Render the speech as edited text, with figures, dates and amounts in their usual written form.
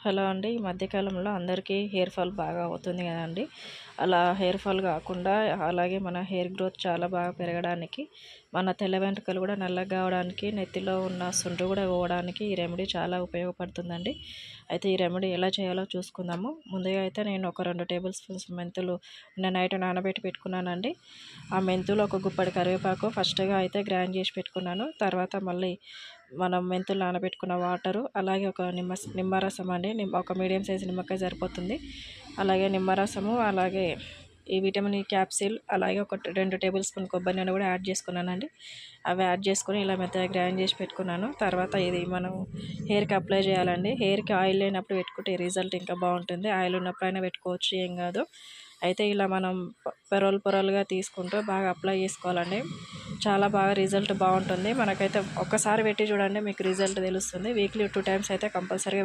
Hello అండి. ఈ మధ్యకాలంలో అందరికీ హెయిర్ ఫాల్ బాగా అవుతుంది కదండి. అలా హెయిర్ ఫాల్ కాకుండా అలాగే మన హెయిర్ గ్రోత్ చాలా బాగా పెరగడానికి, మన తెల్ల వెంట్రుకలు కూడా నల్లగా కావడానికి, నెత్తిలో ఉన్న సుండ్రు కూడా పోవడానికి ఈ రెమెడీ చాలా ఉపయోగపడుతుందండి. అయితే ఈ రెమెడీ ఎలా చేయాలో చూసుకుందాము. ముందుగా అయితే నేను ఒక 2 టేబుల్ స్పూన్స్ మెంతులు నిన్న నైట్ నానబెట్టి పెట్టుకున్నానండి. ఆ మెంతులు ఒక గుప్పడి కరివేపాకు ఫస్ట్గా అయితే గ్రైండ్ చేసి పెట్టుకున్నాను. తర్వాత మళ్ళీ మనం మెంతులు నానబెట్టుకున్న వాటరు, అలాగే ఒక నిమ్మరసం అండి. ఒక మీడియం సైజు నిమ్మకాయ సరిపోతుంది. అలాగే నిమ్మరసము, అలాగే ఈ విటమిన్ ఈ క్యాప్సిల్, అలాగే ఒక 2 టేబుల్ స్పూన్ కొబ్బరి నూనె కూడా యాడ్ చేసుకున్నానండి. అవి యాడ్ చేసుకొని ఇలా మెత్తగా గ్రైండ్ చేసి పెట్టుకున్నాను. తర్వాత ఇది మనం హెయిర్కి అప్లై చేయాలండి. హెయిర్కి ఆయిల్ లేనప్పుడు పెట్టుకుంటే రిజల్ట్ ఇంకా బాగుంటుంది. ఆయిల్ ఉన్నప్పుడైనా పెట్టుకోవచ్చు, ఏం కాదు. అయితే ఇలా మనం పొరలుగా తీసుకుంటూ బాగా అప్లై చేసుకోవాలండి. చాలా బాగా రిజల్ట్ బాగుంటుంది. మనకైతే ఒక్కసారి పెట్టి చూడండి, మీకు రిజల్ట్ తెలుస్తుంది. వీక్లీ 2 టైమ్స్ అయితే కంపల్సరీగా